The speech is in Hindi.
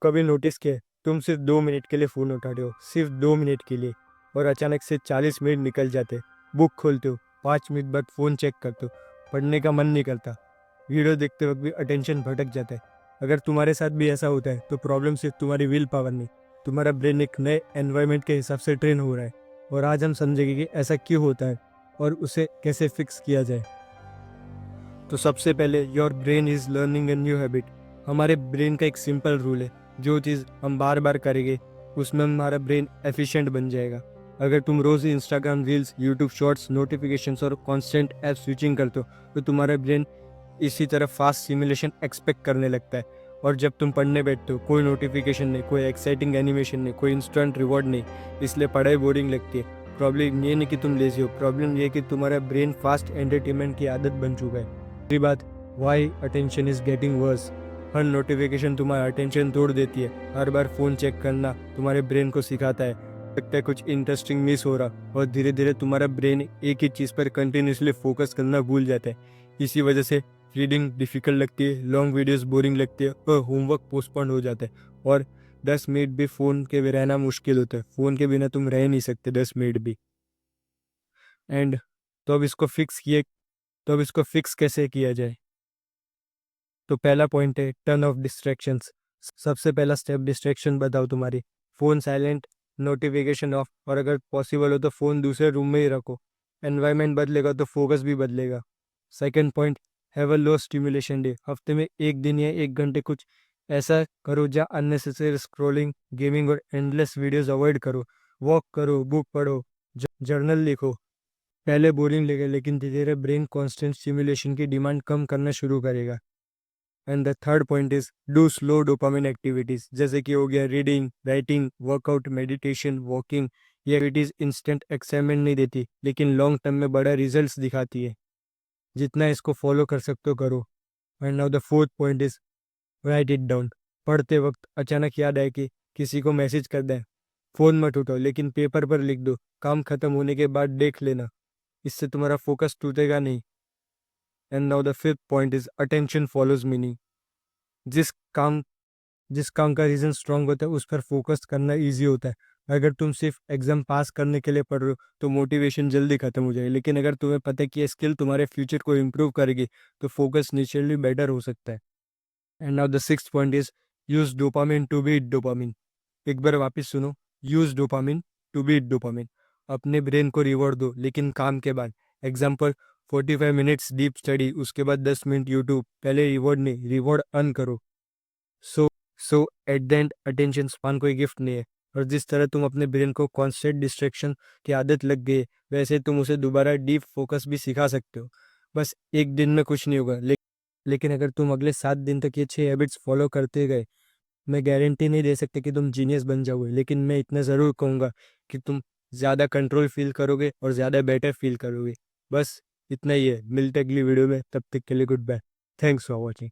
कभी नोटिस किया है, तुम सिर्फ 2 मिनट के लिए फ़ोन उठाते हो, सिर्फ 2 मिनट के लिए, और अचानक से 40 मिनट निकल जाते। बुक खोलते हो, 5 मिनट बाद फ़ोन चेक करते हो, पढ़ने का मन नहीं करता, वीडियो देखते वक्त भी अटेंशन भटक जाता है। अगर तुम्हारे साथ भी ऐसा होता है तो प्रॉब्लम सिर्फ तुम्हारी विल पावर नहीं, तुम्हारा ब्रेन एक नए एनवायरनमेंट के हिसाब से ट्रेन हो रहा है। और आज हम समझेंगे कि ऐसा क्यों होता है और उसे कैसे फिक्स किया जाए। तो सबसे पहले, your brain is learning a new habit. हमारे ब्रेन का एक सिंपल रूल है, जो चीज़ हम बार बार करेंगे उसमें हमारा ब्रेन एफिशिएंट बन जाएगा। अगर तुम रोज़ Instagram reels, YouTube shorts, notifications और कॉन्स्टेंट ऐप स्विचिंग करते हो तो तुम्हारा ब्रेन इसी तरह फास्ट सिमुलेशन एक्सपेक्ट करने लगता है। और जब तुम पढ़ने बैठते हो, कोई नोटिफिकेशन नहीं, कोई एक्साइटिंग एनिमेशन नहीं, कोई इंस्टेंट रिवॉर्ड नहीं, इसलिए पढ़ाई बोरिंग लगती है। प्रॉब्लम ये नहीं कि तुम लेजी हो, प्रॉब्लम ये कि तुम्हारा ब्रेन फास्ट एंटरटेनमेंट की आदत बन चुका है। दूसरी बात, why attention is getting worse. हर नोटिफिकेशन तुम्हारा अटेंशन तोड़ देती है। हर बार फ़ोन चेक करना तुम्हारे ब्रेन को सिखाता है लगता है कुछ इंटरेस्टिंग मिस हो रहा, और धीरे धीरे तुम्हारा ब्रेन एक ही चीज़ पर कंटिन्यूसली फोकस करना भूल जाता है। इसी वजह से रीडिंग डिफ़िकल्ट लगती है, लॉन्ग वीडियोस बोरिंग लगती है और होमवर्क पोस्टपोन हो जाता है। और 10 मिनट भी फ़ोन के बिना रहना मुश्किल होता है। फ़ोन के बिना तुम रह नहीं सकते 10 मिनट भी। एंड तो अब इसको फिक्स कैसे किया जाए। तो पहला पॉइंट है, टर्न ऑफ डिस्ट्रैक्शंस। सबसे पहला स्टेप, डिस्ट्रैक्शन बताओ तुम्हारी। फ़ोन साइलेंट, नोटिफिकेशन ऑफ, और अगर पॉसिबल हो तो फ़ोन दूसरे रूम में ही रखो। एनवायरनमेंट बदलेगा तो फोकस भी बदलेगा। Second point, have a low stimulation day. हफ्ते में एक दिन या 1 घंटे कुछ ऐसा करो जहाँ अननेसेसरी स्क्रॉलिंग, गेमिंग और एंडलेस वीडियोस अवॉइड करो। वॉक करो, बुक पढ़ो, जर्नल लिखो। पहले बोरिंग लगेगा लेकिन धीरे धीरे ब्रेन कॉन्स्टेंट स्टिमुलेशन की डिमांड कम करना शुरू करेगा। And the third point is, do slow dopamine activities, जैसे कि हो गया reading, writing, workout, meditation, walking. ये एक्टिविटीज इंस्टेंट एक्साइटमेंट नहीं देती लेकिन लॉन्ग टर्म में बड़ा रिजल्ट्स दिखाती है। जितना इसको फॉलो कर सकते हो करो। And now the fourth point is, right it down. पढ़ते वक्त अचानक याद आए कि किसी को मैसेज कर दें, फ़ोन मत उठाओ लेकिन पेपर पर लिख दो, काम खत्म होने के बाद देख लेना। इससे तुम्हारा फोकस टूटेगा नहीं। And now the fifth point is, attention follows meaning. जिस काम जिस काम का रीज़न स्ट्रांग होता है उस पर फोकस करना इजी होता है। अगर तुम सिर्फ एग्जाम पास करने के लिए पढ़ रहे हो तो मोटिवेशन जल्दी खत्म हो जाएगी, लेकिन अगर तुम्हें पता है कि ये स्किल तुम्हारे फ्यूचर को इम्प्रूव करेगी तो फोकस नेचुरली बेटर हो सकता है। And now the sixth point is, use dopamine to beat dopamine. एक बार वापस सुनो, use dopamine to beat dopamine. अपने ब्रेन को रिवॉर्ड दो लेकिन काम के बाद। एग्जाम्पल, 45 मिनट्स डीप स्टडी, उसके बाद 10 मिनट यूट्यूब। पहले रिवॉर्ड नहीं, रिवॉर्ड अर्न करो। So so at the end, attention span कोई गिफ्ट नहीं है। और जिस तरह तुम अपने ब्रेन को कॉन्स्टेंट डिस्ट्रैक्शन की आदत लग गई है, वैसे तुम उसे दोबारा डीप फोकस भी सिखा सकते हो। बस एक दिन में कुछ नहीं होगा, लेकिन अगर तुम अगले 7 दिन तक ये 6 हैबिट्स फॉलो करते गए, मैं गारंटी नहीं दे सकता कि तुम जीनियस बन जाओगे, लेकिन मैं इतना ज़रूर कहूँगा कि तुम ज़्यादा कंट्रोल फील करोगे और ज़्यादा बेटर फील करोगे। बस इतना ही है। मिलते अगली वीडियो में, तब तक के लिए good bye. Thanks for watching.